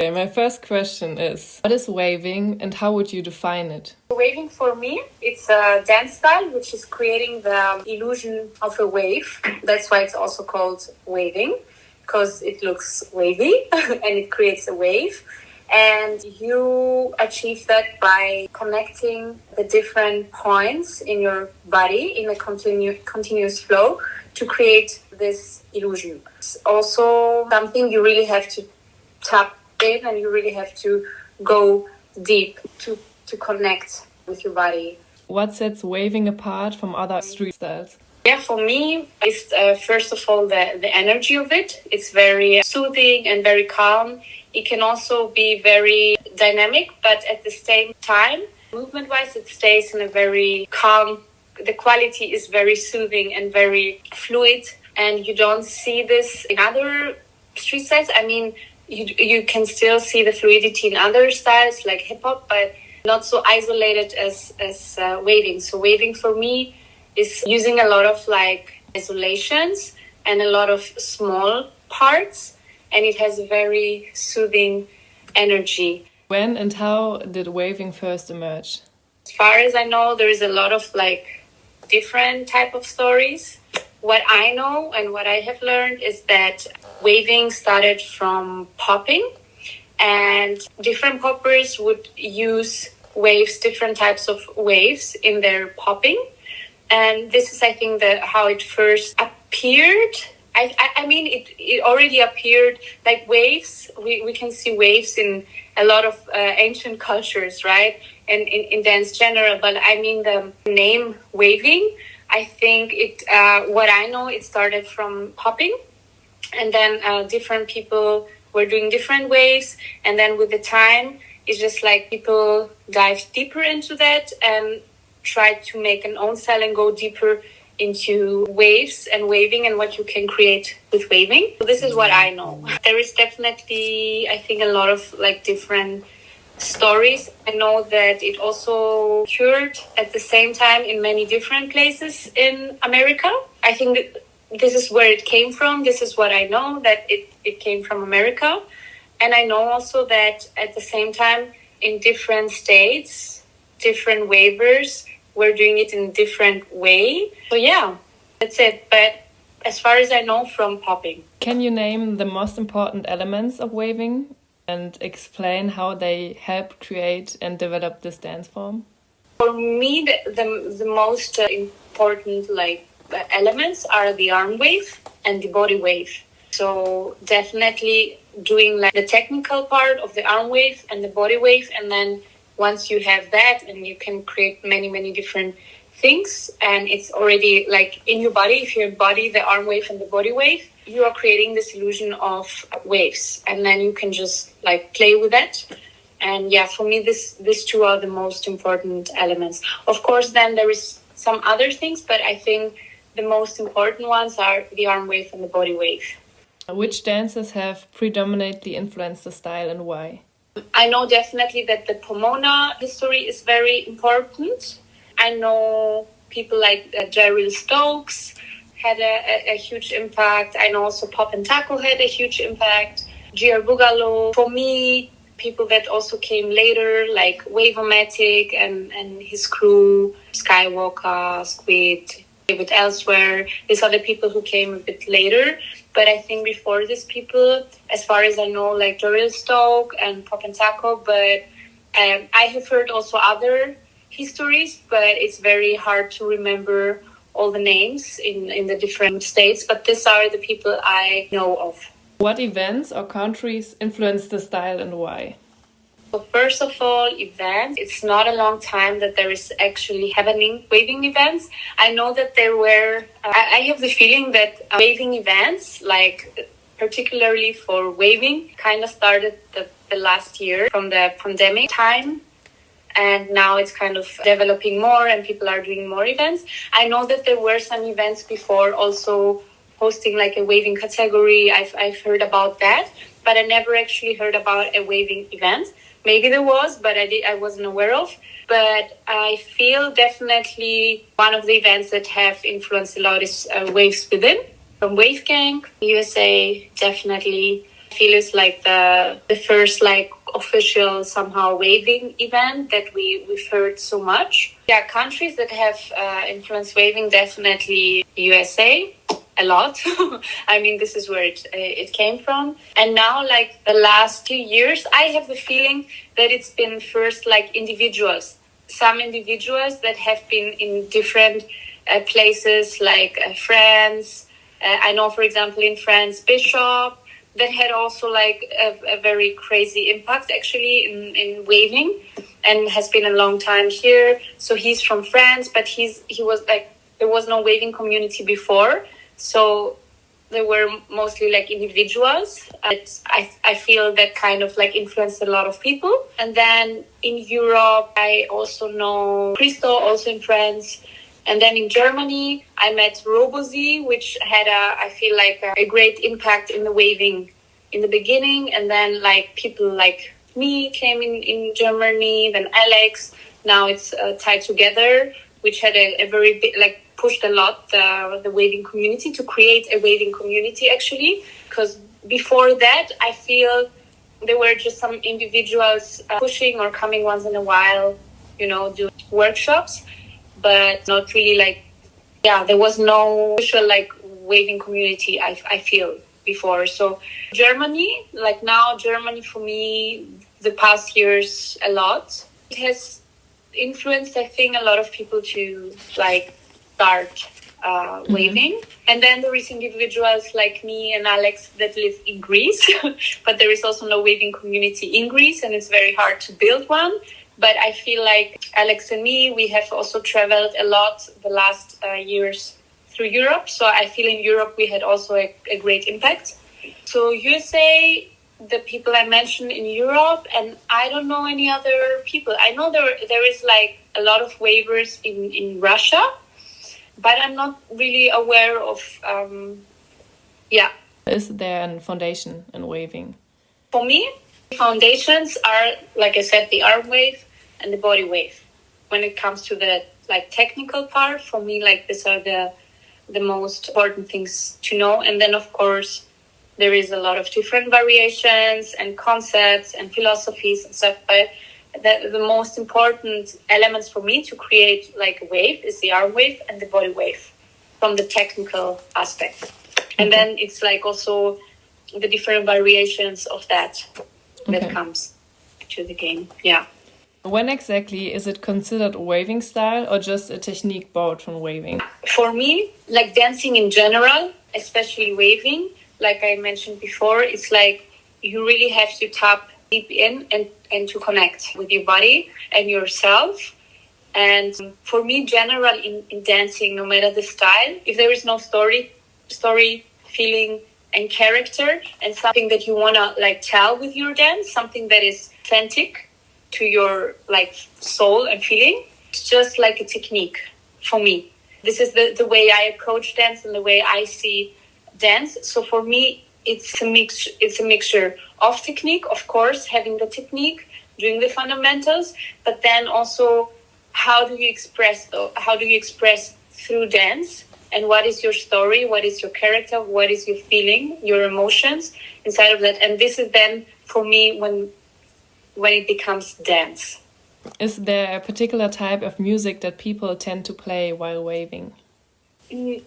Okay, my first question is, what is waving and how would you define it? Waving for me, it's a dance style which is creating the illusion of a wave. That's why it's also called waving, because it looks wavy and it creates a wave. And you achieve that by connecting the different points in your body in a continuous flow to create this illusion. It's also something you really have to tap in, and you really have to go deep to connect with your body. What sets waving apart from other street styles? Yeah, for me, it's first of all the energy of it. It's very soothing and very calm. It can also be very dynamic, but at the same time, movement-wise, it stays in a very calm. The quality is very soothing and very fluid, and you don't see this in other street styles. I mean, you can still see the fluidity in other styles like hip-hop, but not so isolated as waving. So waving for me is using a lot of like isolations and a lot of small parts, and it has a very soothing energy. When and how did waving first emerge? As far as I know, there is a lot of like different type of stories. What I know and what I have learned is that waving started from popping, and different poppers would use waves, different types of waves in their popping. And this is, I think, how it first appeared. I mean, it already appeared like waves. We can see waves in a lot of ancient cultures, right? And in dance general. But I mean, the name waving, I think what I know, it started from popping. And then different people were doing different waves. And then with the time, it's just like people dive deeper into that and try to make an own style and go deeper into waves and waving and what you can create with waving. So this is what I know. There is definitely, I think, a lot of like different stories. I know that it also occurred at the same time in many different places in America. I think that this is where it came from. This is what I know, that it came from America. And I know also that at the same time in different states, different wavers were doing it in a different way. So yeah, that's it. But as far as I know, from popping. Can you name the most important elements of waving and explain how they help create and develop this dance form? For me, the most important like elements are the arm wave and the body wave. So definitely doing like the technical part of the arm wave and the body wave, and then once you have that, and you can create many different things, and it's already like in your body. If you embody the arm wave and the body wave, you are creating this illusion of waves, and then you can just like play with that. And yeah, for me, these two are the most important elements. Of course, then there is some other things, but I think the most important ones are the arm wave and the body wave. Which dances have predominantly influenced the style and why? I know definitely that the Pomona history is very important. I know people like Daryl Stokes had a huge impact. I know also Pop and Taco had a huge impact. G.R. Bugalo. For me, people that also came later, like Wave-O-Matic and his crew, Skywalker, Squid, David Elsewhere. These are the people who came a bit later. But I think before these people, as far as I know, like Daryl Stoke and Pop and Taco, but I have heard also other histories, but it's very hard to remember all the names in the different states. But these are the people I know of. What events or countries influence the style and why? So first of all, events. It's not a long time that there is actually happening waving events. I know that there were, I have the feeling that waving events, like particularly for waving, kind of started the last year from the pandemic time. And now it's kind of developing more and people are doing more events. I know that there were some events before also hosting like a waving category. I've heard about that, but I never actually heard about a waving event. Maybe there was, but I wasn't aware of. But I feel definitely one of the events that have influenced a lot is Waves Within from Wave Gang, USA, definitely. I feel it's like the first like official somehow waving event that we've heard so much. Yeah, countries that have influenced waving, definitely USA. A lot. I mean, this is where it came from. And now, like the last 2 years, I have the feeling that it's been first like individuals. Some individuals that have been in different places, like France. I know, for example, in France, Bishop, that had also like a very crazy impact actually in waving, and has been a long time here. So he's from France, but he was like, there was no waving community before. So they were mostly like individuals. I feel that kind of like influenced a lot of people. And then in Europe, I also know Christo, also in France. And then in Germany, I met Robozy, which had I feel like a great impact in the waving in the beginning. And then like people like me came in Germany, then Alex. Now it's tied together, which had a very big, like, pushed a lot the waving community to create a waving community actually, because before that I feel there were just some individuals pushing or coming once in a while, do workshops, but not really like, there was no official like waving community I feel before. So Germany, like now Germany for me the past years a lot, it has influenced I think a lot of people to like start waving. And then there is individuals like me and Alex that live in Greece, but there is also no waving community in Greece, and it's very hard to build one. But I feel like Alex and me, we have also traveled a lot the last years through Europe. So I feel in Europe we had also a great impact. So USA, the people I mentioned in Europe, and I don't know any other people. I know there is like a lot of wavers in Russia, but I'm not really aware of, Is there a foundation in waving? For me, foundations are, like I said, the arm wave and the body wave. When it comes to the like technical part, for me, like these are the most important things to know. And then, of course, there is a lot of different variations and concepts and philosophies and stuff, but the most important elements for me to create like a wave is the arm wave and the body wave from the technical aspect. And then it's like also the different variations of that comes to the game. Yeah. When exactly is it considered a waving style or just a technique borrowed from waving? For me, like dancing in general, especially waving, like I mentioned before, it's like you really have to tap deep in and to connect with your body and yourself. And for me, general in dancing, no matter the style, if there is no story, feeling and character and something that you want to like tell with your dance, something that is authentic to your like soul and feeling, it's just like a technique for me. This is the way I approach dance and the way I see dance. So for me, it's a mixture of technique, of course, having the technique, doing the fundamentals, but then also how do you express through dance, and what is your story, what is your character, what is your feeling, your emotions inside of that. And this is then for me when it becomes dance. Is there a particular type of music that people tend to play while waving?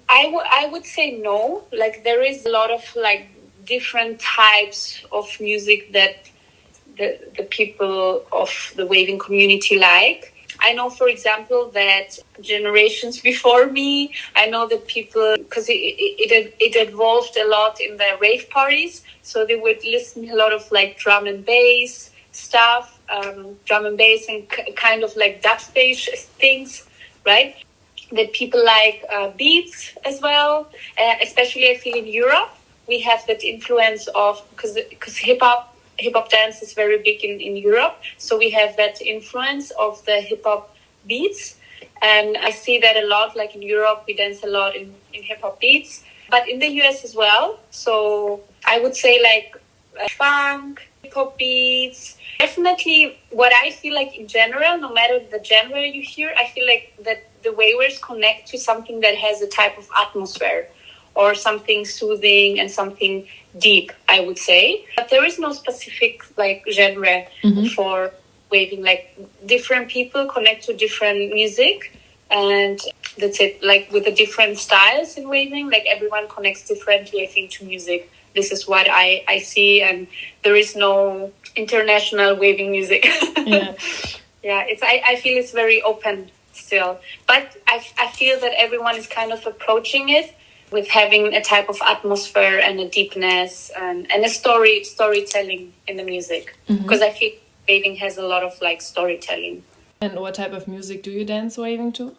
I would say no. Like there is a lot of like different types of music that the people of the waving community like. I know, for example, that generations before me, I know that people, because it evolved a lot in the rave parties, so they would listen to a lot of like drum and bass stuff, drum and bass and kind of like dubstep things, right? That people like beats as well, especially I feel in Europe, we have that influence of, because hip-hop dance is very big in Europe. So we have that influence of the hip-hop beats. And I see that a lot, like in Europe, we dance a lot in hip-hop beats. But in the US as well. So I would say like funk, hip-hop beats. Definitely what I feel like in general, no matter the genre you hear, I feel like that the wavers connect to something that has a type of atmosphere or something soothing and something deep, I would say. But there is no specific like genre for waving. Like different people connect to different music, and that's it. Like with the different styles in waving, like everyone connects differently, I think, to music. This is what I see, and there is no international waving music. Yeah. Yeah, I feel it's very open still. But I feel that everyone is kind of approaching it with having a type of atmosphere and a deepness and a storytelling in the music. Because I feel waving has a lot of like storytelling. And what type of music do you dance waving to?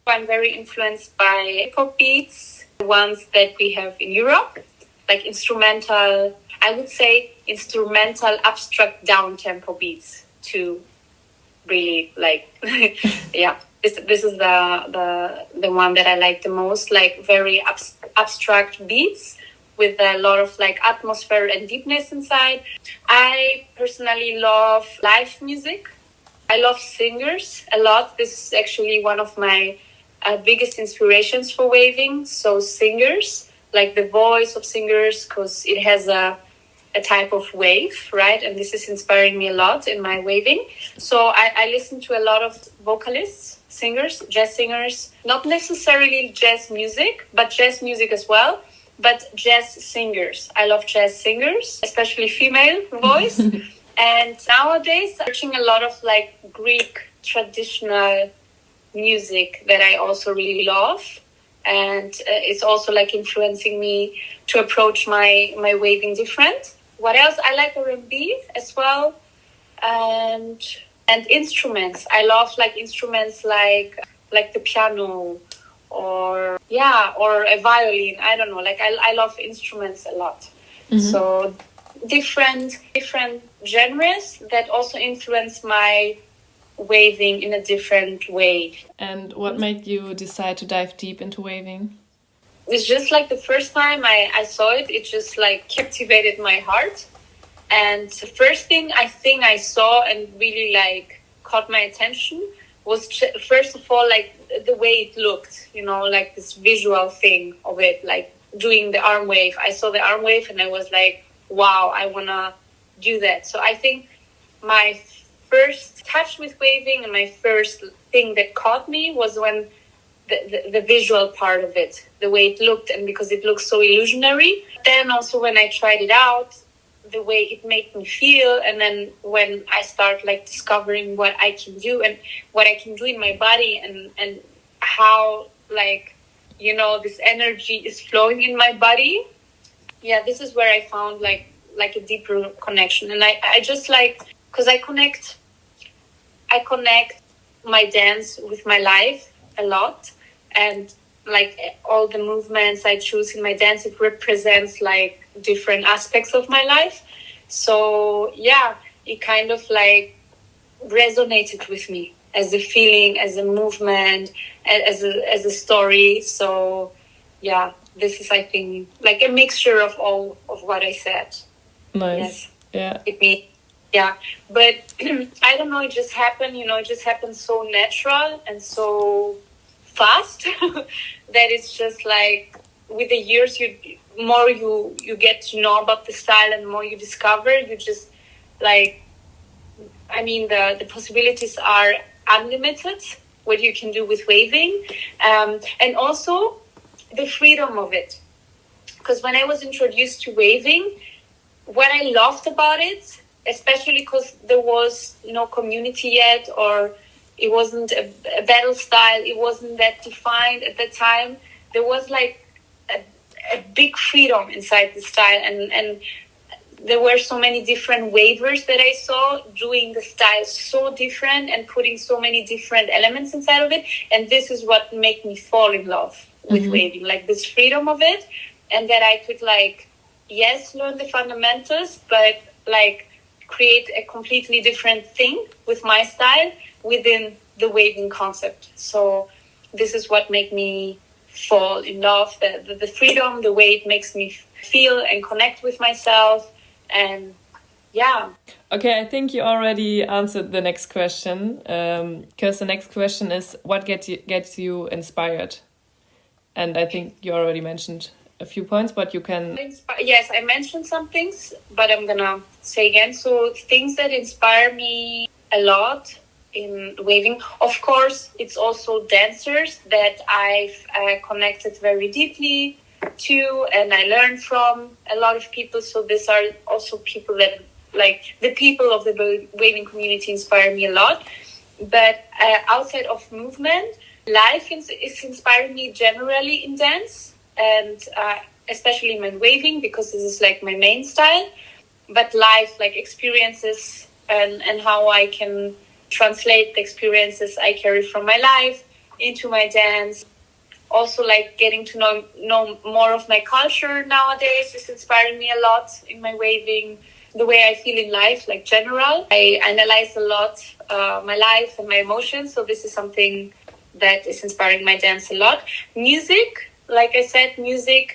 I'm very influenced by hip-hop beats, the ones that we have in Europe, like instrumental, I would say instrumental, abstract, down-tempo beats to really like, yeah. This is the one that I like the most, like very abstract beats with a lot of like atmosphere and deepness inside. I personally love live music. I love singers a lot. This is actually one of my biggest inspirations for waving. So singers, like the voice of singers, because it has a type of wave, right? And this is inspiring me a lot in my waving. So I listen to a lot of vocalists, singers, jazz singers, not necessarily jazz music, but jazz music as well, but jazz singers. I love jazz singers, especially female voice. And nowadays, I'm watching a lot of like Greek traditional music that I also really love. And it's also like influencing me to approach my waving different. What else? I like R&B as well. And instruments. I love like instruments like the piano or a violin. I don't know. Like I love instruments a lot. So different genres that also influence my waving in a different way. And what made you decide to dive deep into waving? It's just like the first time I saw it, it just like captivated my heart. And the first thing I think I saw and really like caught my attention was first of all like the way it looked, you know, like this visual thing of it, like doing the arm wave. I saw the arm wave and I was like, wow, I want to do that. So I think my first touch with waving and my first thing that caught me was when the visual part of it, the way it looked, and because it looks so illusionary. Then also when I tried it out, the way it made me feel, and then when I start like discovering what I can do and what I can do in my body and how like, you know, this energy is flowing in my body. Yeah, this is where I found like a deeper connection. And I just like, because I connect my dance with my life a lot, and like all the movements I choose in my dance, it represents like different aspects of my life. So yeah, it kind of like resonated with me as a feeling, as a movement, as a story. So yeah, this is, I think, like a mixture of all of what I said. Nice. Yes. Yeah. It me. Yeah, but I don't know, it just happened, you know, it just happened so natural and so fast that it's just like with the years, you get to know about the style and the more you discover, you just like, I mean, the possibilities are unlimited, what you can do with waving, and also the freedom of it. Because when I was introduced to waving, what I loved about it, especially because there was no community yet, or it wasn't a battle style, it wasn't that defined at the time, there was like a big freedom inside the style, and there were so many different wavers that I saw doing the style so different and putting so many different elements inside of it, and this is what made me fall in love with waving, like this freedom of it, and that I could like, yes, learn the fundamentals, but like create a completely different thing with my style within the waving concept. So this is what made me fall in love, the freedom, the way it makes me feel and connect with myself. And yeah. Okay, I think you already answered the next question, because the next question is what gets you inspired? And I think you already mentioned a few points, but you can... Yes, I mentioned some things, but I'm gonna say again. So things that inspire me a lot in waving, of course, it's also dancers that I've connected very deeply to, and I learned from a lot of people. So these are also people that, like, the people of the waving community inspire me a lot. But outside of movement, life is inspiring me generally in dance, and especially in waving, because this is like my main style. But life, like experiences, and how I can translate the experiences I carry from my life into my dance. Also, like getting to know more of my culture nowadays is inspiring me a lot in my waving. The way I feel in life, like general. I analyze a lot my life and my emotions. So this is something that is inspiring my dance a lot. Music, like I said, music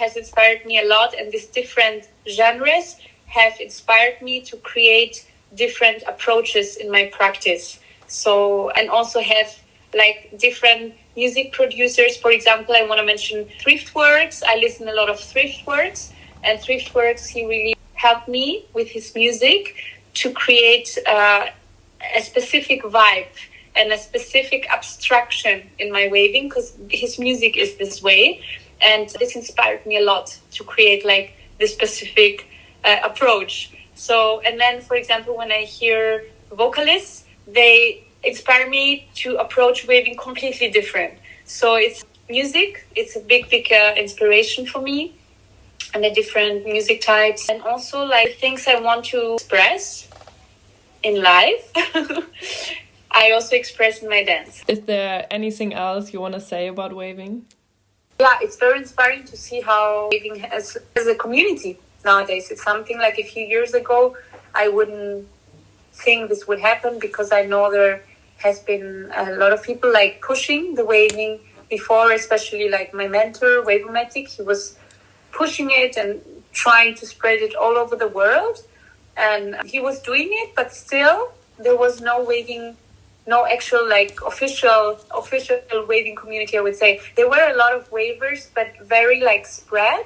has inspired me a lot. And these different genres have inspired me to create different approaches in my practice. So, and also have like different music producers. For example, I want to mention Thriftworks. I listen a lot of Thriftworks. And Thriftworks, he really helped me with his music to create a specific vibe and a specific abstraction in my waving, because his music is this way, and this inspired me a lot to create like this specific approach. So, and then, for example, when I hear vocalists, they inspire me to approach waving completely different. So it's music, it's a big inspiration for me, and the different music types, and also like things I want to express in life. I also express in my dance. Is there anything else you want to say about waving? Yeah, it's very inspiring to see how waving has as a community nowadays. It's something like a few years ago, I wouldn't think this would happen, because I know there has been a lot of people like pushing the waving before, especially like my mentor, Wavomatic. He was pushing it and trying to spread it all over the world, and he was doing it, but still there was no waving, no actual like official waving community, I would say. There were a lot of wavers, but very like spread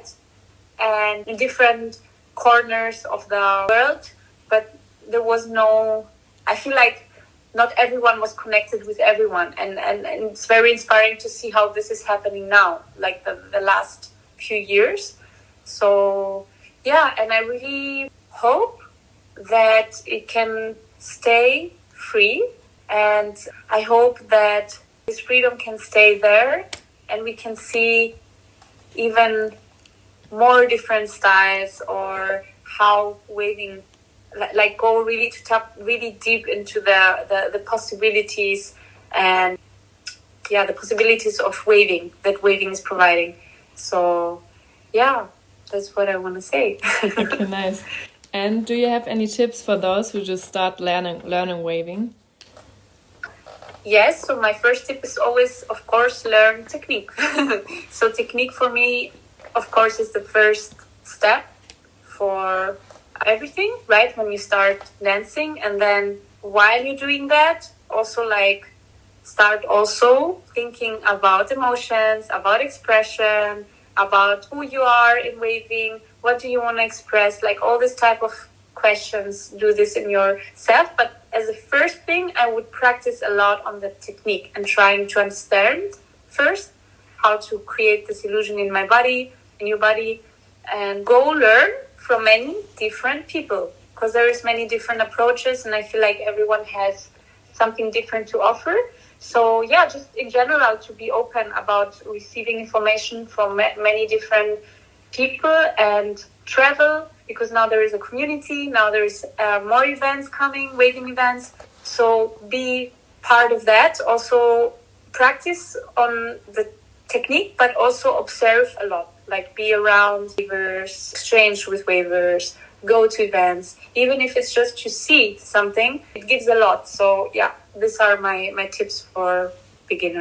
and in different corners of the world, but there was no, I feel like not everyone was connected with everyone, and it's very inspiring to see how this is happening now, like the last few years. So yeah, and I really hope that it can stay free, and I hope that this freedom can stay there, and we can see even more different styles, or how waving like go really to tap really deep into the possibilities, and yeah, the possibilities of waving that waving is providing. So yeah, that's what I want to say. Okay, nice. And do you have any tips for those who just start learning waving? Yes, so my first tip is always, of course, learn technique. So technique for me, of course, is the first step for everything, right? When you start dancing, and then while you're doing that, also like start also thinking about emotions, about expression, about who you are in waving, what do you want to express, like all this type of questions. Do this in yourself, but as a first thing, I would practice a lot on the technique and trying to understand first how to create this illusion in my body, in your body, and go learn from many different people, because there is many different approaches, and I feel like everyone has something different to offer. So yeah, just in general, to be open about receiving information from many different people, and travel, because now there is a community, now there is more events coming, waving events. So be part of that. Also practice on the technique, but also observe a lot, like be around wavers, exchange with wavers, go to events. Even if it's just to see something, it gives a lot. So yeah, these are my tips for beginners.